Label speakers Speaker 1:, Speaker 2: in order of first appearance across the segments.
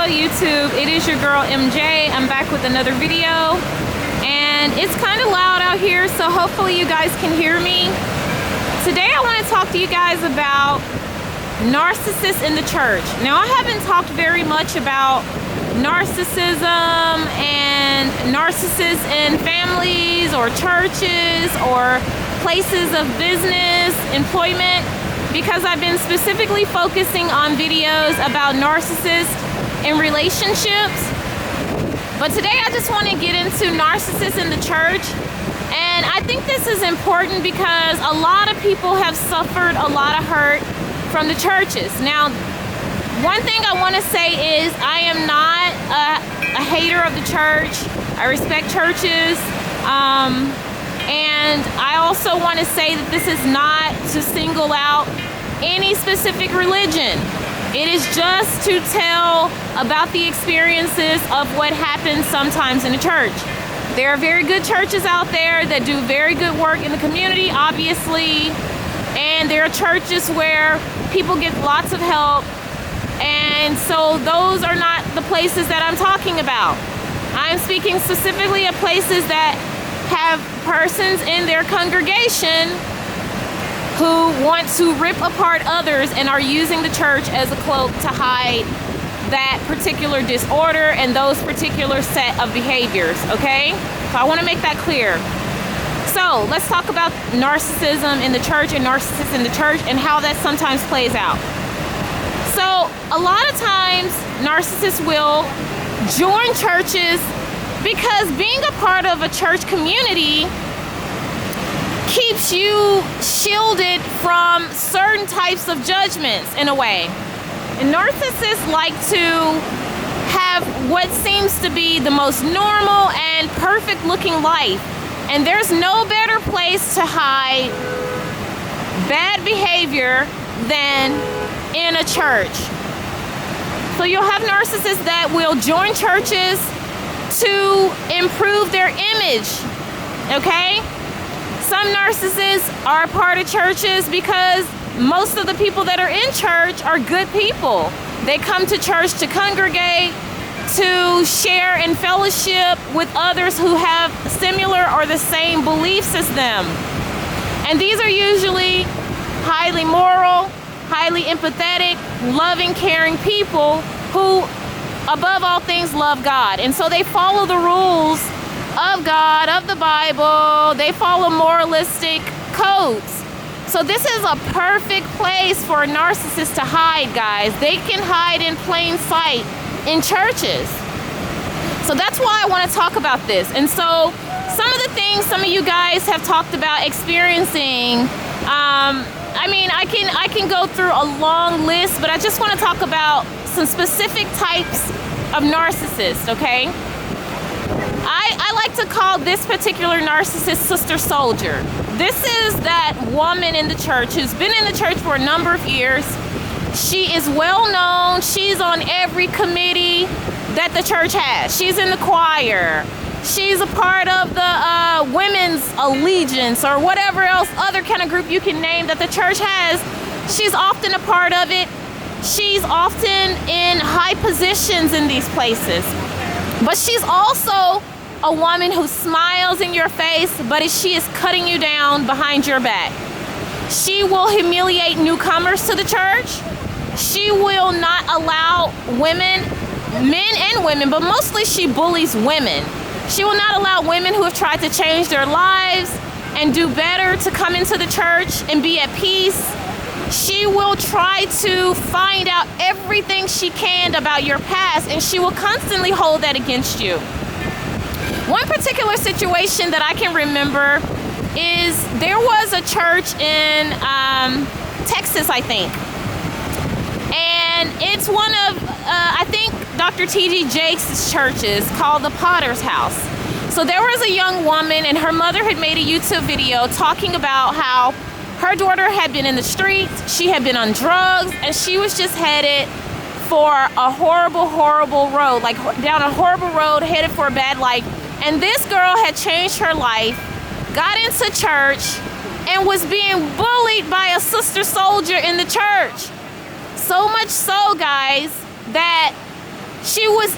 Speaker 1: YouTube, it is your girl MJ. I'm back with another video, and it's kind of loud out here, so hopefully you guys can hear me. Today I want to talk to you guys about narcissists in the church. Now, I haven't talked very much about narcissism and narcissists in families or churches or places of business, employment, because I've been specifically focusing on videos about narcissists in relationships. But today I just want to get into narcissists in the church. And I think this is important because a lot of people have suffered a lot of hurt from the churches. Now, one thing I want to say is I am not a hater of the church. I respect churches. And I also want to say that this is not to single out any specific religion. It is just to tell about the experiences of what happens sometimes in the church. There are very good churches out there that do very good work in the community, obviously. And there are churches where people get lots of help. And so those are not the places that I'm talking about. I'm speaking specifically of places that have persons in their congregation who want to rip apart others and are using the church as a cloak to hide that particular disorder and those particular set of behaviors, okay? So I want to make that clear. So let's talk about narcissism in the church and narcissists in the church and how that sometimes plays out. So a lot of times narcissists will join churches because being a part of a church community keeps you shielded from certain types of judgments in a way. And narcissists like to have what seems to be the most normal and perfect looking life. And there's no better place to hide bad behavior than in a church. So you'll have narcissists that will join churches to improve their image, okay? Some narcissists are a part of churches because most of the people that are in church are good people. They come to church to congregate, to share and fellowship with others who have similar or the same beliefs as them. And these are usually highly moral, highly empathetic, loving, caring people who, above all things, love God. And so they follow the rules of God, of the Bible. They follow moralistic codes. So this is a perfect place for a narcissist to hide, guys. They can hide in plain sight in churches. So that's why I want to talk about this. And so some of the things some of you guys have talked about experiencing, I can go through a long list, but I just want to talk about some specific types of narcissists, okay? I like to call this particular narcissist Sister Soldier. This is that woman in the church who's been in the church for a number of years. She is well known. She's on every committee that the church has. She's in the choir. She's a part of the women's allegiance or whatever else other kind of group you can name that the church has. She's often a part of it. She's often in high positions in these places. But she's also a woman who smiles in your face, but she is cutting you down behind your back. She will humiliate newcomers to the church. She will not allow women, men and women, but mostly she bullies women. She will not allow women who have tried to change their lives and do better to come into the church and be at peace. She will try to find out everything she can about your past, and she will constantly hold that against you. One particular situation that I can remember is there was a church in Texas, I think. And it's one of, I think, Dr. T.D. Jakes' churches called the Potter's House. So there was a young woman, and her mother had made a YouTube video talking about how her daughter had been in the streets, she had been on drugs, and she was just headed for a horrible, horrible road, like down a horrible road, headed for a bad life. And this girl had changed her life, got into church, and was being bullied by a sister soldier in the church. So much so, guys, that She was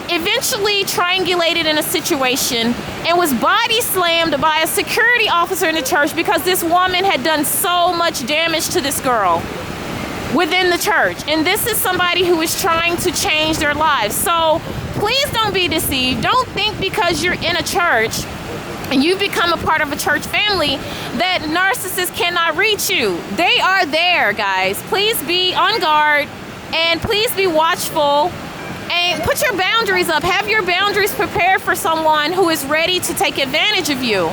Speaker 1: eventually triangulated in a situation and was body slammed by a security officer in the church because this woman had done so much damage to this girl within the church. And this is somebody who is trying to change their lives. So please don't be deceived. Don't think because you're in a church and you become a part of a church family that narcissists cannot reach you. They are there, guys. Please be on guard and please be watchful and put your boundaries up. Have your boundaries prepared for someone who is ready to take advantage of you.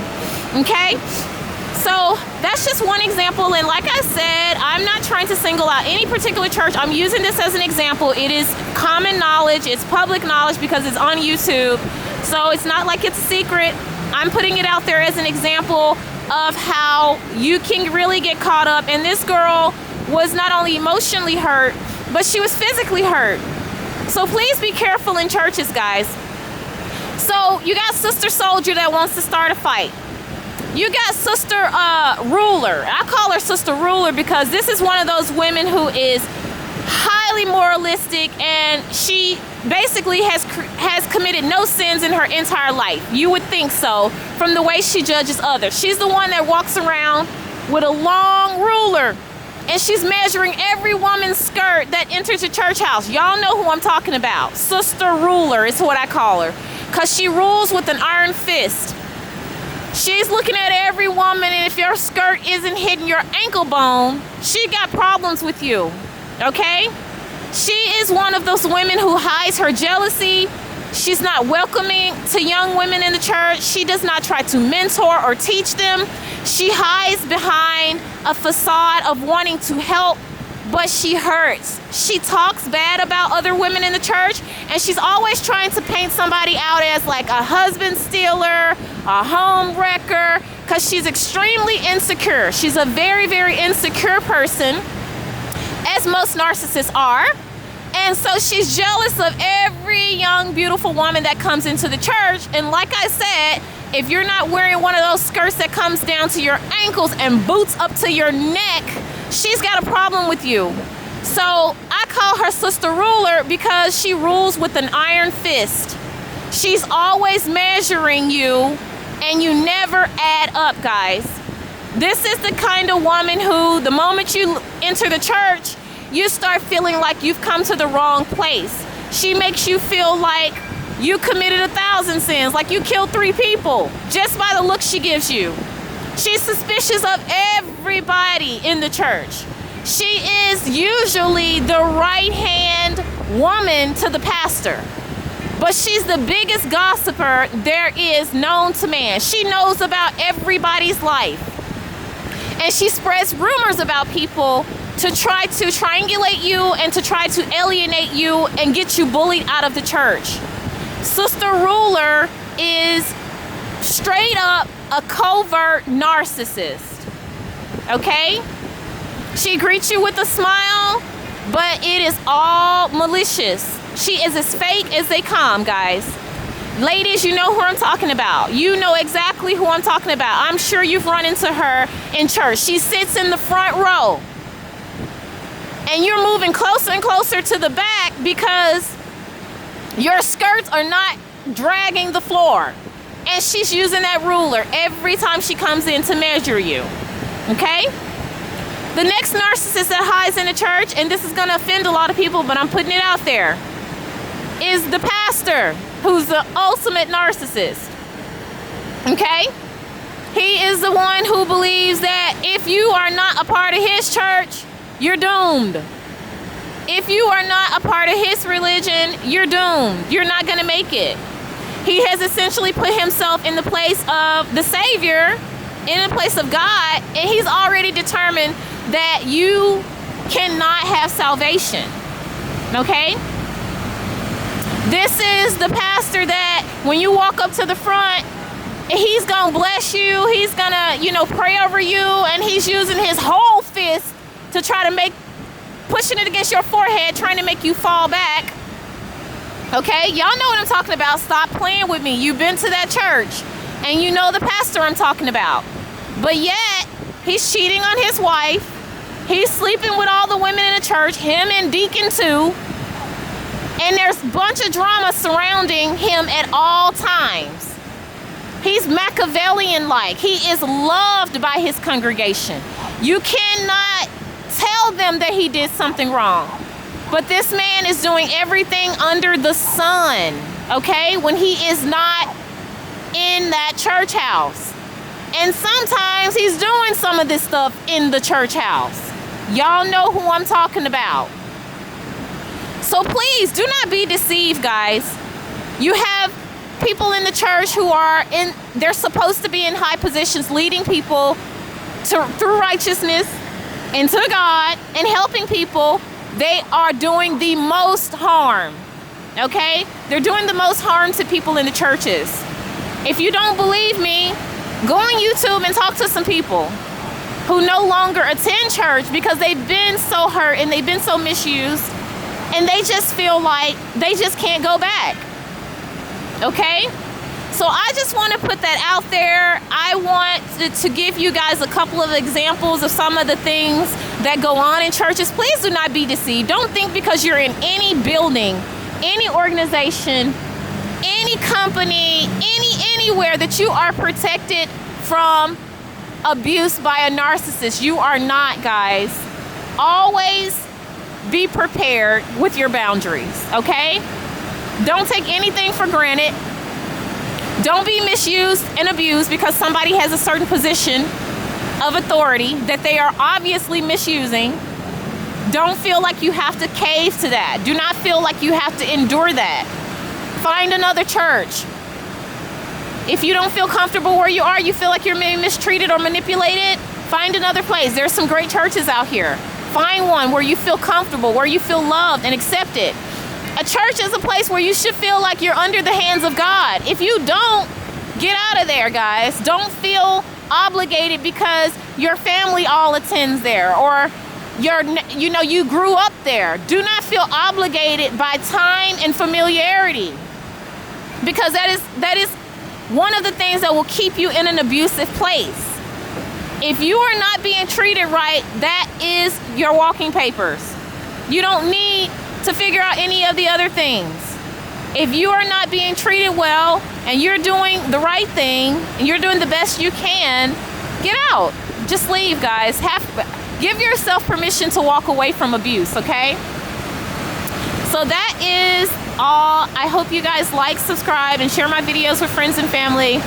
Speaker 1: Okay? So that's just one example. And like I said, I'm not trying to single out any particular church. I'm using this as an example. It is common knowledge. It's public knowledge because it's on YouTube. So it's not like it's a secret. I'm putting it out there as an example of how you can really get caught up. And this girl was not only emotionally hurt, but she was physically hurt. So please be careful in churches, guys. So you got Sister Soldier that wants to start a fight. You got Sister Ruler. I call her Sister Ruler because this is one of those women who is highly moralistic, and she basically has committed no sins in her entire life. You would think so from the way she judges others. She's the one that walks around with a long ruler, and she's measuring every woman's skirt that enters a church house. Y'all know who I'm talking about. Sister Ruler is what I call her because she rules with an iron fist. She's looking at every woman, and if your skirt isn't hitting your ankle bone, she got problems with you, okay? She is one of those women who hides her jealousy. She's not welcoming to young women in the church. She does not try to mentor or teach them. She hides behind a facade of wanting to help, but she hurts. She talks bad about other women in the church, and she's always trying to paint somebody out as like a husband stealer, a home wrecker, because she's extremely insecure. She's a very, very insecure person, as most narcissists are. And so she's jealous of every young, beautiful woman that comes into the church. And like I said, if you're not wearing one of those skirts that comes down to your ankles and boots up to your neck, she's got a problem with you. So I call her Sister Ruler because she rules with an iron fist. She's always measuring you, and you never add up, guys. This is the kind of woman who, the moment you enter the church, you start feeling like you've come to the wrong place. She makes you feel like you committed 1,000 sins, like you killed 3 people, just by the look she gives you. She's suspicious of everybody in the church. She is usually the right-hand woman to the pastor, but she's the biggest gossiper there is known to man. She knows about everybody's life, and she spreads rumors about people to try to triangulate you and to try to alienate you and get you bullied out of the church. Sister Ruler is straight up a covert narcissist, okay? She greets you with a smile, but it is all malicious. She is as fake as they come, guys. Ladies, you know who I'm talking about. You know exactly who I'm talking about. I'm sure you've run into her in church. She sits in the front row, and you're moving closer and closer to the back because your skirts are not dragging the floor. And she's using that ruler every time she comes in to measure you, okay? The next narcissist that hides in the church, and this is going to offend a lot of people, but I'm putting it out there, is the pastor, who's the ultimate narcissist, okay? He is the one who believes that if you are not a part of his church, you're doomed. If you are not a part of his religion, you're doomed. You're not going to make it. He has essentially put himself in the place of the Savior, in the place of God, and he's already determined that you cannot have salvation. Okay? This is the pastor that when you walk up to the front, he's going to bless you. He's going to, pray over you, and he's using his whole fist to try to pushing it against your forehead, trying to make you fall back. Okay, y'all know what I'm talking about. Stop playing with me. You've been to that church, and you know the pastor I'm talking about. But yet, he's cheating on his wife. He's sleeping with all the women in the church, him and Deacon too. And there's bunch of drama surrounding him at all times. He's Machiavellian-like. He is loved by his congregation. You cannot tell them that he did something wrong. But this man is doing everything under the sun, okay, when he is not in that church house. And sometimes he's doing some of this stuff in the church house. Y'all know who I'm talking about. So please do not be deceived, guys. You have people in the church who are they're supposed to be in high positions, leading people through righteousness and to God and helping people. They are doing the most harm, okay? They're doing the most harm to people in the churches. If you don't believe me, go on YouTube and talk to some people who no longer attend church because they've been so hurt and they've been so misused, and they just feel like they just can't go back, okay? So I just want to put that out there. I want to give you guys a couple of examples of some of the things that go on in churches. Please do not be deceived. Don't think because you're in any building, any organization, any company, anywhere that you are protected from abuse by a narcissist. You are not, guys. Always be prepared with your boundaries, okay? Don't take anything for granted. Don't be misused and abused because somebody has a certain position of authority that they are obviously misusing. Don't feel like you have to cave to that. Do not feel like you have to endure that. Find another church. If you don't feel comfortable where you are, you feel like you're being mistreated or manipulated, find another place. There's some great churches out here. Find one where you feel comfortable, where you feel loved and accepted. A church is a place where you should feel like you're under the hands of God. If you don't, get out of there, guys. Don't feel obligated because your family all attends there or you grew up there. Do not feel obligated by time and familiarity, because that is one of the things that will keep you in an abusive place. If you are not being treated right, that is your walking papers. You don't need to figure out any of the other things. If you are not being treated well and you're doing the right thing and you're doing the best you can, get out. Just leave, guys. Give yourself permission to walk away from abuse, okay? So that is all. I hope you guys like, subscribe, and share my videos with friends and family.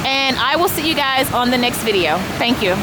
Speaker 1: And I will see you guys on the next video. Thank you.